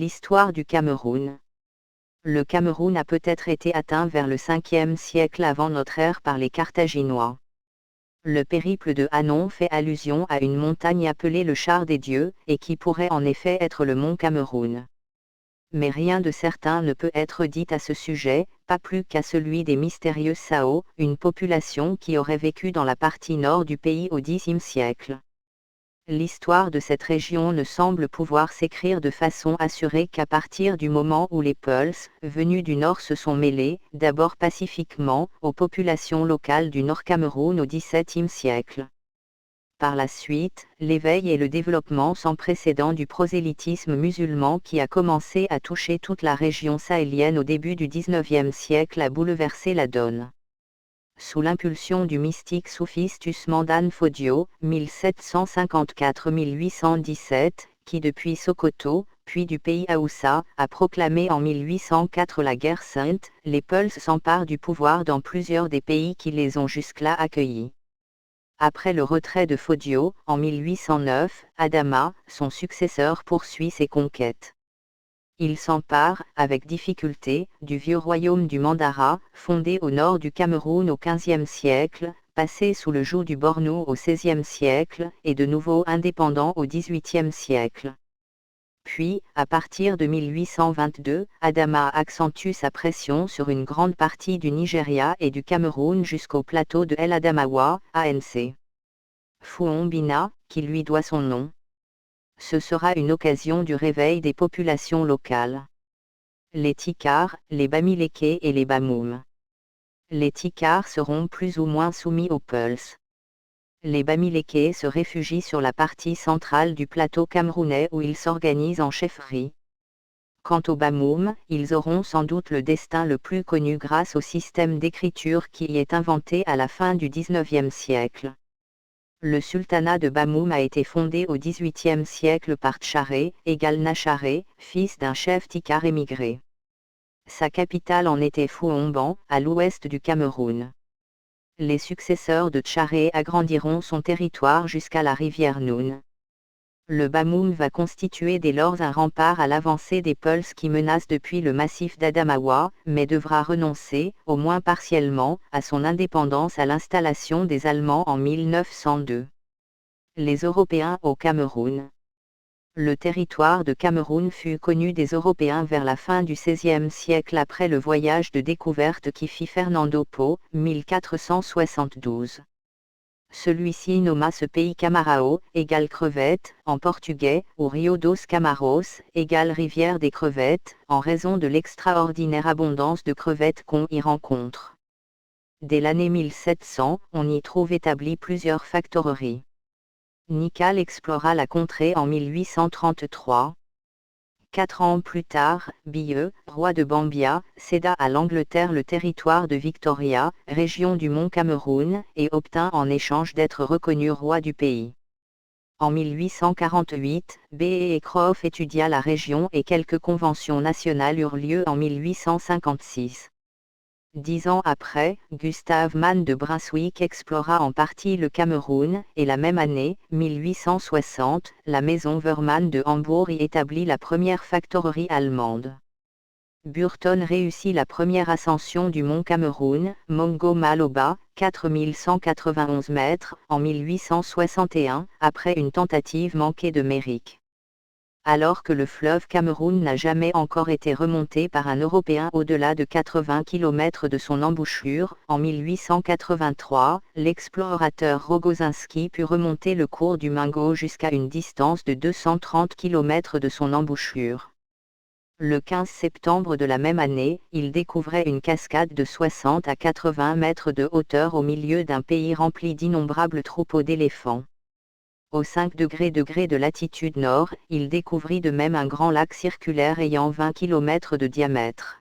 L'histoire du Cameroun. Le Cameroun a peut-être été atteint vers le 5e siècle avant notre ère par les Carthaginois. Le périple de Hanon fait allusion à une montagne appelée le Char des Dieux, et qui pourrait en effet être le mont Cameroun. Mais rien de certain ne peut être dit à ce sujet, pas plus qu'à celui des mystérieux Sao, une population qui aurait vécu dans la partie nord du pays au Xe siècle. L'histoire de cette région ne semble pouvoir s'écrire de façon assurée qu'à partir du moment où les Peuls, venus du nord se sont mêlés, d'abord pacifiquement, aux populations locales du Nord-Cameroun au XVIIe siècle. Par la suite, l'éveil et le développement sans précédent du prosélytisme musulman qui a commencé à toucher toute la région sahélienne au début du XIXe siècle a bouleversé la donne. Sous l'impulsion du mystique soufiste Usman Fodio, 1754-1817, qui depuis Sokoto, puis du pays Haoussa, a proclamé en 1804 la guerre sainte, les Peuls s'emparent du pouvoir dans plusieurs des pays qui les ont jusque-là accueillis. Après le retrait de Fodio, en 1809, Adama, son successeur poursuit ses conquêtes. Il s'empare, avec difficulté, du vieux royaume du Mandara, fondé au nord du Cameroun au XVe siècle, passé sous le joug du Bornou au XVIe siècle, et de nouveau indépendant au XVIIIe siècle. Puis, à partir de 1822, Adama accentue sa pression sur une grande partie du Nigeria et du Cameroun jusqu'au plateau de El Adamawa, ANC. Fouon-Bina, qui lui doit son nom. Ce sera une occasion du réveil des populations locales. Les Tikars, les Bamileke et les Bamoum. Les Tikars seront plus ou moins soumis aux Peuls. Les Bamileke se réfugient sur la partie centrale du plateau camerounais où ils s'organisent en chefferie. Quant aux Bamoum, ils auront sans doute le destin le plus connu grâce au système d'écriture qui y est inventé à la fin du XIXe siècle. Le sultanat de Bamoum a été fondé au XVIIIe siècle par Tcharé, égal Nacharé, fils d'un chef tikar émigré. Sa capitale en était Fouomban, à l'ouest du Cameroun. Les successeurs de Tcharé agrandiront son territoire jusqu'à la rivière Noun. Le Bamoum va constituer dès lors un rempart à l'avancée des Peuls qui menacent depuis le massif d'Adamawa, mais devra renoncer, au moins partiellement, à son indépendance à l'installation des Allemands en 1902. Les Européens au Cameroun. Le territoire de Cameroun fut connu des Européens vers la fin du XVIe siècle après le voyage de découverte qui fit Fernando Po, 1472. Celui-ci nomma ce pays Camarao, égale crevette, en portugais, ou Rio dos Camaros, égale rivière des crevettes, en raison de l'extraordinaire abondance de crevettes qu'on y rencontre. Dès l'année 1700, on y trouve établi plusieurs factoreries. Nical explora la contrée en 1833. 4 ans plus tard, Bieu, roi de Bambia, céda à l'Angleterre le territoire de Victoria, région du Mont Cameroun, et obtint en échange d'être reconnu roi du pays. En 1848, Beecroft étudia la région et quelques conventions nationales eurent lieu en 1856. 10 ans après, Gustave Mann de Brunswick explora en partie le Cameroun, et la même année, 1860, la maison Wörmann de Hambourg y établit la première factorerie allemande. Burton réussit la première ascension du mont Cameroun, Mongo Maloba, 4191 mètres, en 1861, après une tentative manquée de Méric. Alors que le fleuve Cameroun n'a jamais encore été remonté par un Européen au-delà de 80 km de son embouchure, en 1883, l'explorateur Rogozinski put remonter le cours du Mingo jusqu'à une distance de 230 km de son embouchure. Le 15 septembre de la même année, il découvrait une cascade de 60 à 80 mètres de hauteur au milieu d'un pays rempli d'innombrables troupeaux d'éléphants. Au 5 degrés de latitude nord, il découvrit de même un grand lac circulaire ayant 20 km de diamètre.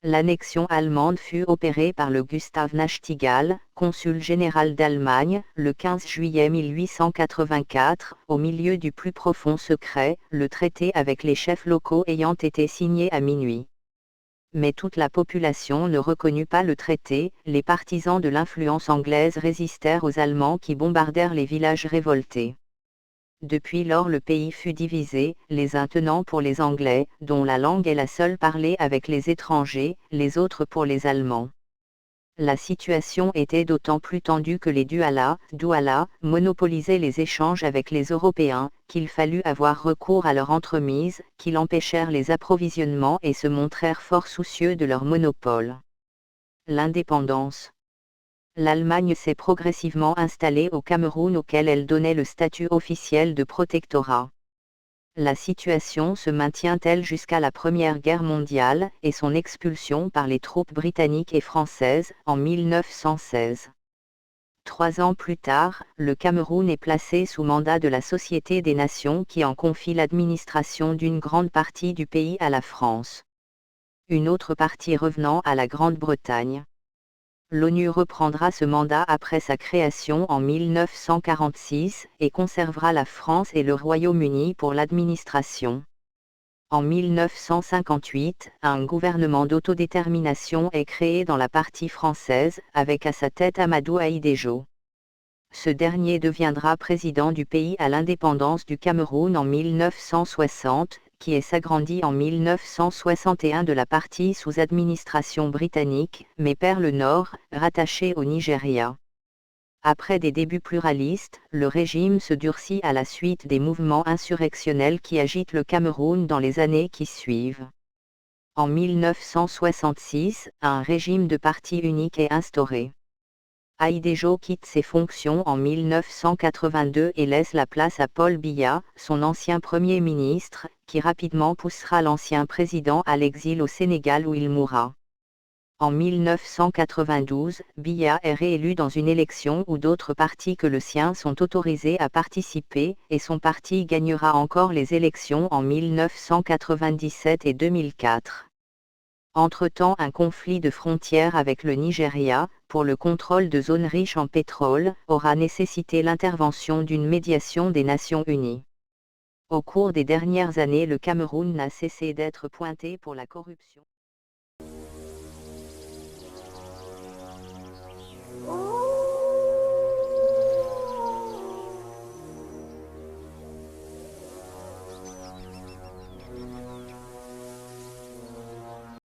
L'annexion allemande fut opérée par le Gustav Nachtigal, consul général d'Allemagne, le 15 juillet 1884, au milieu du plus profond secret, le traité avec les chefs locaux ayant été signé à minuit. Mais toute la population ne reconnut pas le traité, les partisans de l'influence anglaise résistèrent aux Allemands qui bombardèrent les villages révoltés. Depuis lors le pays fut divisé, les uns tenant pour les Anglais, dont la langue est la seule parlée avec les étrangers, les autres pour les Allemands. La situation était d'autant plus tendue que les Douala monopolisaient les échanges avec les Européens, qu'il fallut avoir recours à leur entremise, qu'ils empêchèrent les approvisionnements et se montrèrent fort soucieux de leur monopole. L'indépendance. L'Allemagne s'est progressivement installée au Cameroun auquel elle donnait le statut officiel de protectorat. La situation se maintient-elle jusqu'à la Première Guerre mondiale et son expulsion par les troupes britanniques et françaises en 1916. 3 ans plus tard, le Cameroun est placé sous mandat de la Société des Nations qui en confie l'administration d'une grande partie du pays à la France. Une autre partie revenant à la Grande-Bretagne. L'ONU reprendra ce mandat après sa création en 1946 et conservera la France et le Royaume-Uni pour l'administration. En 1958, un gouvernement d'autodétermination est créé dans la partie française, avec à sa tête Amadou Ahidjo. Ce dernier deviendra président du pays à l'indépendance du Cameroun en 1960, qui est s'agrandit en 1961 de la partie sous administration britannique, mais perd le nord, rattaché au Nigeria. Après des débuts pluralistes, le régime se durcit à la suite des mouvements insurrectionnels qui agitent le Cameroun dans les années qui suivent. En 1966, un régime de parti unique est instauré. Ahidjo quitte ses fonctions en 1982 et laisse la place à Paul Biya, son ancien Premier ministre, qui rapidement poussera l'ancien président à l'exil au Sénégal où il mourra. En 1992, Biya est réélu dans une élection où d'autres partis que le sien sont autorisés à participer, et son parti gagnera encore les élections en 1997 et 2004. Entre-temps, un conflit de frontières avec le Nigeria, pour le contrôle de zones riches en pétrole, aura nécessité l'intervention d'une médiation des Nations Unies. Au cours des dernières années, le Cameroun n'a cessé d'être pointé pour la corruption.